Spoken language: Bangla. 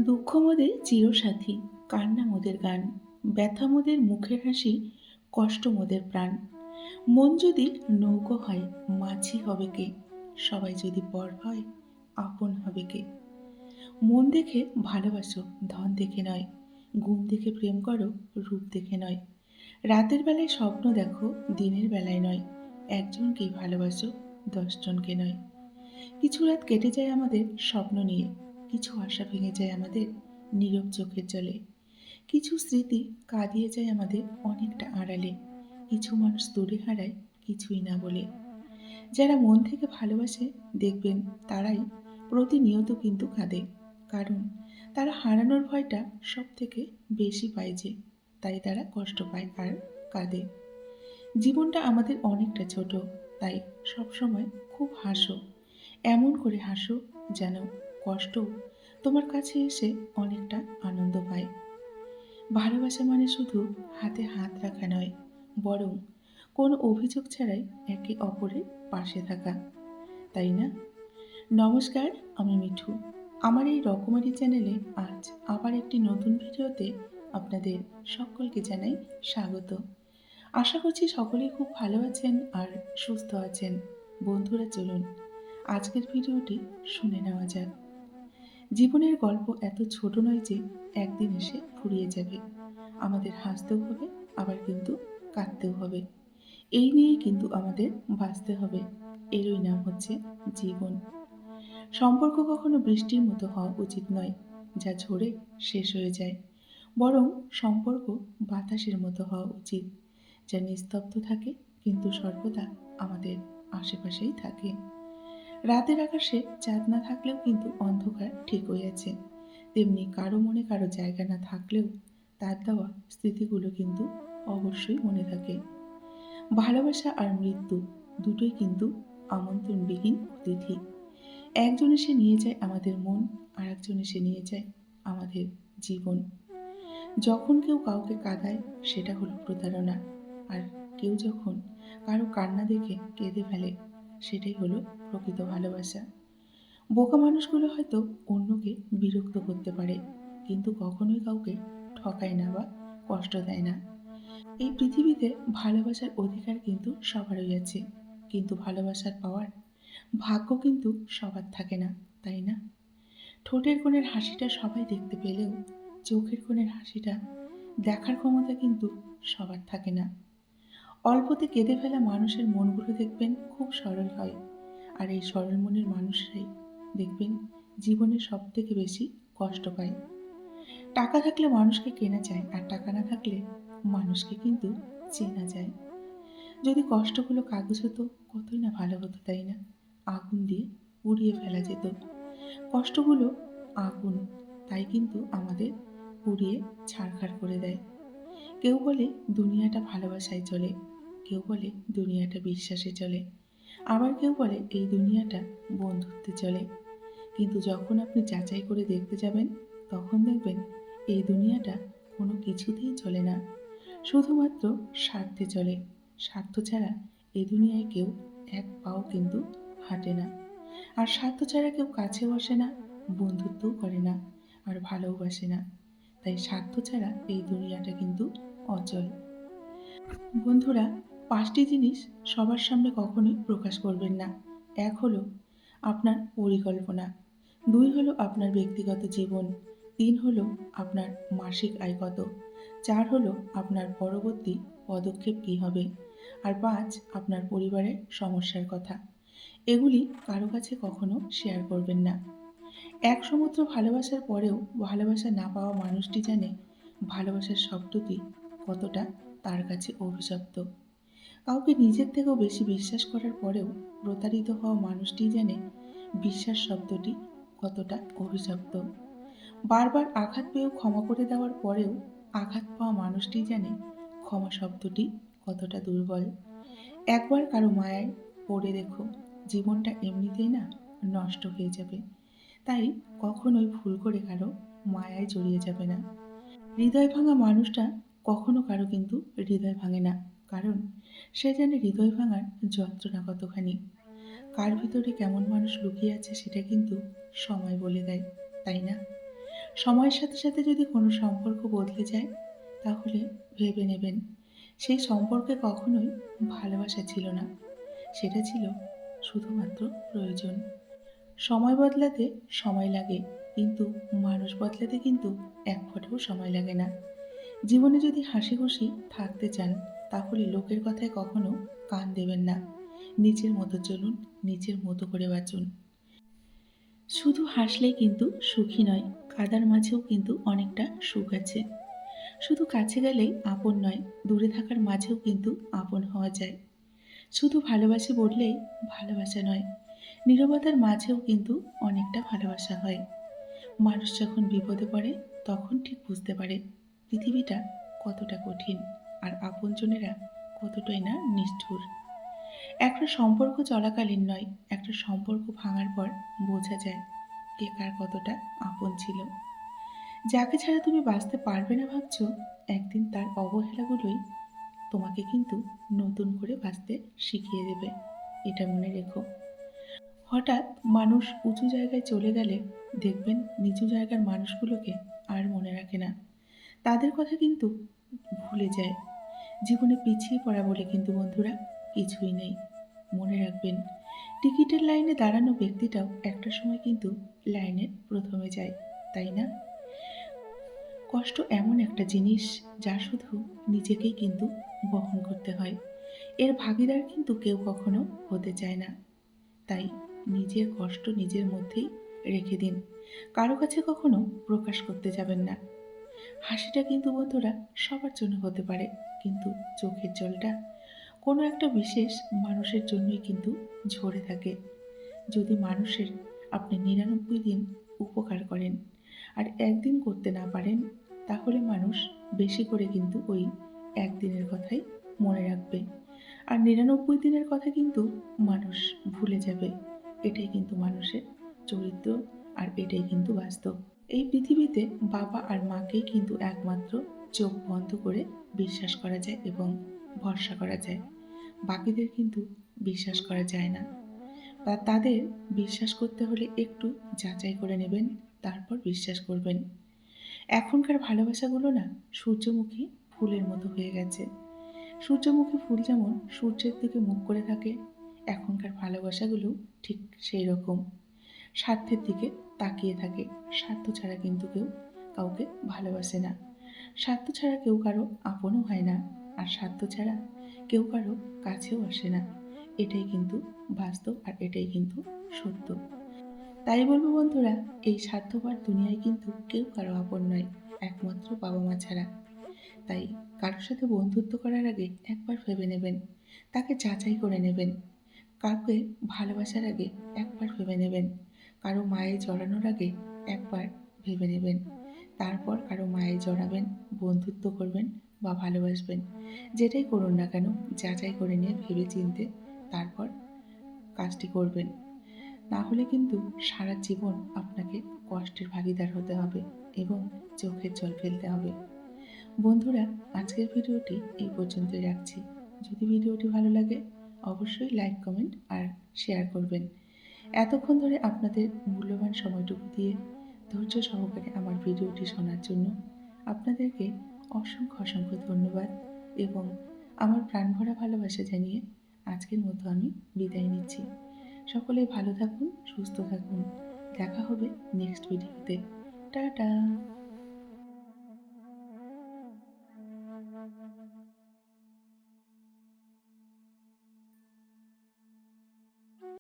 দুঃখ মোদের চিরসাথী, কান্না মোদের গান, ব্যথা মোদের মুখের হাসি, কষ্ট মোদের প্রাণ। মন যদি নৌকো হয়, মাঝি হবে কে? সবাই যদি পর হয়, আপন হবে কে? মন দেখে ভালোবাসো, ধন দেখে নয়। গুণ দেখে প্রেম করো, রূপ দেখে নয়। রাতের বেলায় স্বপ্ন দেখো, দিনের বেলায় নয়। একজনকেই ভালোবাসো, 10 জনকে নয়। কিছু রাত কেটে যায় আমাদের স্বপ্ন নিয়ে, কিছু আশা ভেঙে যায় আমাদের নীরব চোখের জলে, কিছু স্মৃতি কাঁদিয়ে যায় আমাদের অনেকটা আড়ালে, কিছু মানুষ দূরে হারায় কিছুই না বলে। যারা মন থেকে ভালোবাসে দেখবেন তারাই প্রতিনিয়ত কিন্তু কাঁদে, কারণ তারা হারানোর ভয়টা সব থেকে বেশি পায় যে, তাই তারা কষ্ট পায় আর কাঁদে। জীবনটা আমাদের অনেকটা ছোট, তাই সবসময় খুব হাসো, এমন করে হাসো যেন কষ্ট তোমার কাছে এসে অনেকটা আনন্দ পায়। ভালোবাসা মানে শুধু হাতে হাত রাখা নয়, বরং কোনো অভিযোগ ছাড়াই একে অপরের পাশে থাকা, তাই না? নমস্কার, আমি মিঠু। আমার এই রকমারি চ্যানেলে আজ আবার একটি নতুন ভিডিওতে আপনাদের সকলকে জানাই স্বাগত। আশা করছি সকলেই খুব ভালো আছেন আর সুস্থ আছেন। বন্ধুরা, চলুন আজকের ভিডিওটি শুনে নেওয়া যাক। জীবনের গল্প এত ছোট নয় যে একদিন এসে ফুরিয়ে যাবে। আমাদের হাসতেও হবে, আবার কিন্তু কাঁদতেও হবে। এই নিয়েই কিন্তু আমাদের বাঁচতে হবে। এরই নাম হচ্ছে জীবন। সম্পর্ক কখনো বৃষ্টির মতো হওয়া উচিত নয়, যা ঝরে শেষ হয়ে যায়। বরং সম্পর্ক বাতাসের মতো হওয়া উচিত, যা নিস্তব্ধ থাকে কিন্তু সর্বদা আমাদের আশেপাশেই থাকে। রাতের আকাশে চাঁদ না থাকলেও কিন্তু অন্ধকার ঠিকই আছে। তেমনি কারো মনে কারো জায়গা না থাকলেও তার দেওয়া স্মৃতিগুলো কিন্তু অবশ্যই মনে থাকে। ভালোবাসা আর মৃত্যু দুটোই কিন্তু আমন্ত্রণবিহীন অতিথি। একজন এসে নিয়ে যায় আমাদের মন, আর একজন এসে নিয়ে যায় আমাদের জীবন। যখন কেউ কাউকে কাঁদায় সেটা হলো প্রতারণা, আর কেউ যখন কারো কান্না দেখে কেঁদে ফেলে সেটাই হলো প্রকৃত ভালোবাসা। বোকা মানুষগুলো হয়তো অন্যকে বিরক্ত করতে পারে, কিন্তু কখনোই কাউকে ঠকায় না বা কষ্ট দেয় না। এই পৃথিবীতে ভালোবাসার অধিকার কিন্তু সবারই আছে, কিন্তু ভালোবাসার পাওয়ার ভাগ্য কিন্তু সবার থাকে না, তাই না? ঠোঁটের কোণের হাসিটা সবাই দেখতে পেলেও চোখের কোণের হাসিটা দেখার ক্ষমতা কিন্তু সবার থাকে না। অল্পতে কেঁদে ফেলা মানুষের মনগুলো দেখবেন খুব সরল হয়, আর এই সরল মনের মানুষরাই দেখবেন জীবনে সব থেকে বেশি কষ্ট পায়। টাকা থাকলে মানুষকে কেনা যায়, আর টাকা না থাকলে মানুষকে কিন্তু চেনা যায়। যদি কষ্টগুলো কাগজ হতো, কতই না ভালো হতো, তাই না? আগুন দিয়ে পুড়িয়ে ফেলা যেত। কষ্টগুলো আগুন, তাই কিন্তু আমাদের পুড়িয়ে ছারখার করে দেয়। কেউ বলে দুনিয়াটা ভালোবাসায় চলে, কেউ বলে দুনিয়াটা বিশ্বাসে চলে, আবার কেউ বলে এই দুনিয়াটা বন্ধুত্বে চলে। কিন্তু যখন আপনি যাচাই করে দেখতে যাবেন, তখন দেখবেন এই দুনিয়াটা কোনো কিছুতেই চলে না, শুধুমাত্র স্বার্থে চলে। স্বার্থ ছাড়া এই দুনিয়ায় কেউ এক পাও কিন্তু হাঁটে না। আর স্বার্থ ছাড়া কেউ কাছেও আসে না, বন্ধুত্বও করে না, আর ভালোবাসে না। তাই স্বার্থ ছাড়া এই দুনিয়াটা কিন্তু অচল। বন্ধুরা, 5টি জিনিস সবার সামনে কখনোই প্রকাশ করবেন না। 1 হলো আপনার পরিকল্পনা, 2 হলো আপনার ব্যক্তিগত জীবন, 3 হলো আপনার মাসিক আয় কত, 4 হলো আপনার পরবর্তী পদক্ষেপ কী হবে, আর 5 আপনার পরিবারের সমস্যার কথা। এগুলি কারো কাছে কখনো শেয়ার করবেন না। এক সমুদ্র ভালোবাসার পরেও ভালোবাসা না পাওয়া মানুষটি জানে ভালোবাসার শব্দটি কতটা তার কাছে অভিশপ্ত। কাউকে নিজের থেকেও বেশি বিশ্বাস করার পরেও প্রতারিত হওয়া মানুষটি জানে বিশ্বাস শব্দটি কতটা অভিশপ্ত। বারবার আঘাত পেয়েও ক্ষমা করে দেওয়ার পরেও আঘাত পাওয়া মানুষটি জানে ক্ষমা শব্দটি কতটা দুর্বল। একবার কারো মায়ায় পড়ে দেখো, জীবনটা এমনিতেই না নষ্ট হয়ে যাবে। তাই কখনোই ভুল করে কারো মায়ায় জড়িয়ে যাবে না। হৃদয় ভাঙা মানুষটা কখনো কারো কিন্তু হৃদয় ভাঙে না, কারণ সে জানে হৃদয় ভাঙার যন্ত্রণা কতখানি। কার ভিতরে কেমন মানুষ লুকিয়ে আছে সেটা কিন্তু সময় বলে দেয়, তাই না? সময়ের সাথে সাথে যদি কোনো সম্পর্ক বদলে যায়, তাহলে ভেবে নেবেন সেই সম্পর্কে কখনোই ভালোবাসা ছিল না, সেটা ছিল শুধুমাত্র প্রয়োজন। সময় বদলাতে সময় লাগে, কিন্তু মানুষ বদলাতে কিন্তু এক ফোঁটাও সময় লাগে না। জীবনে যদি হাসিখুশি থাকতে চান, তাহলে লোকের কথায় কখনো কান দেবেন না। নিজের মতো চলুন, নিজের মতো করে বাঁচুন। শুধু হাসলেই কিন্তু সুখী নয়, কাদার মাঝেও কিন্তু অনেকটা সুখ আছে। শুধু কাছে গেলেই আপন নয়, দূরে থাকার মাঝেও কিন্তু আপন হওয়া যায়। শুধু ভালোবাসি বললেই ভালোবাসা নয়, নীরবতার মাঝেও কিন্তু অনেকটা ভালোবাসা হয়। মানুষ যখন বিপদে পড়ে, তখন ঠিক বুঝতে পারে পৃথিবীটা কতটা কঠিন, আর আপনজনেরা কতটাই না নিষ্ঠুর। একটা সম্পর্ক চলাকালীন নয়, একটা সম্পর্ক ভাঙার পর বোঝা যায় কে কার কতটা আপন ছিল। যাকে ছাড়া তুমি বাঁচতে পারবে না ভাবছো, একদিন তার অবহেলাগুলোই তোমাকে কিন্তু নতুন করে বাঁচতে শিখিয়ে দেবে। এটা মনে রেখো। হঠাৎ মানুষ উঁচু জায়গায় চলে গেলে দেখবেন নিচু জায়গার মানুষগুলোকে আর মনে রাখে না, তাদের কথা কিন্তু ভুলে যায়। জীবনে পিছিয়ে পড়া বলে কিন্তু বন্ধুরা কিছুই নেই। মনে রাখবেন, টিকিটের লাইনে দাঁড়ানো ব্যক্তিটাও একটা সময় কিন্তু লাইনের প্রথমে যায়, তাই না? কষ্ট এমন একটা জিনিস যা শুধু নিজেকেই কিন্তু বহন করতে হয়। এর ভাগীদার কিন্তু কেউ কখনো হতে চায় না। তাই নিজের কষ্ট নিজের মধ্যেই রেখে দিন। কারো কাছে কখনো প্রকাশ করতে যাবেন না। হাসিটা কিন্তু বন্ধুরা সবার জন্য হতে পারে, কিন্তু চোখের জলটা কোনো একটা বিশেষ মানুষের জন্যই কিন্তু ঝরে থাকে। যদি মানুষের আপনি ৯৯ দিন উপকার করেন আর একদিন করতে না পারেন, তাহলে মানুষ বেশি করে কিন্তু ওই একদিনের কথাই মনে রাখবে। আর ৯৯ দিনের কথা কিন্তু মানুষ ভুলে যাবে। এটাই কিন্তু মানুষের চরিত্র, আর এটাই কিন্তু বাস্তব। এই পৃথিবীতে বাবা আর মাকেই কিন্তু একমাত্র চোখ বন্ধ করে বিশ্বাস করা যায় এবং ভরসা করা যায়। বাকিদের কিন্তু বিশ্বাস করা যায় না। বা তাদের বিশ্বাস করতে হলে একটু যাচাই করে নেবেন, তারপর বিশ্বাস করবেন। এখনকার ভালোবাসাগুলো না সূর্যমুখী ফুলের মতো হয়ে গেছে। সূর্যমুখী ফুল যেমন সূর্যের দিকে মুখ করে থাকে, এখনকার ভালোবাসাগুলো ঠিক সেই রকম। স্বার্থের দিকে তাকিয়ে থাকে। স্বার্থ ছাড়া কিন্তু কেউ কাউকে ভালোবাসে না। স্বার্থ ছাড়া কেউ কারো আপনও হয় না। আর স্বার্থ ছাড়া কেউ কারো কাছেও আসে না। এটাই কিন্তু বাস্তব, আর এটাই কিন্তু সত্য। তাই বলবো বন্ধুরা, এই স্বার্থপর দুনিয়ায় কিন্তু কেউ কারো আপন নয়, একমাত্র বাবা মা ছাড়া। তাই কারোর সাথে বন্ধুত্ব করার আগে একবার ভেবে নেবেন, তাকে যাচাই করে নেবেন। কাউকে ভালোবাসার আগে একবার ভেবে নেবেন, কারো মায়ে জড়ানোর আগে একবার ভেবে নেবেন। তারপর কারো মায়ে জড়াবেন, বন্ধুত্ব করবেন বা ভালোবাসবেন। যেটাই করুন না কেন, যাচাই করে নিয়ে ভেবে চিনতে তারপর কাজটি করবেন। না হলে কিন্তু সারা জীবন আপনাকে কষ্টের ভাগীদার হতে হবে এবং চোখের জল ফেলতে হবে। বন্ধুরা, আজকের ভিডিওটি এই পর্যন্তই রাখছি। যদি ভিডিওটি ভালো লাগে, অবশ্যই লাইক, কমেন্ট আর শেয়ার করবেন। এতক্ষণ ধরে আপনাদের মূল্যবান সময়টুকু দিয়ে ধৈর্য সহকারে আমার ভিডিওটি শোনার জন্য আপনাদেরকে অসংখ্য অসংখ্য ধন্যবাদ এবং আমার প্রাণভরা ভালোবাসা জানিয়ে আজকের মতো আমি বিদায় নিচ্ছি। সকলে ভালো থাকুন, সুস্থ থাকুন। দেখা হবে নেক্সট ভিডিওতে। টাটা।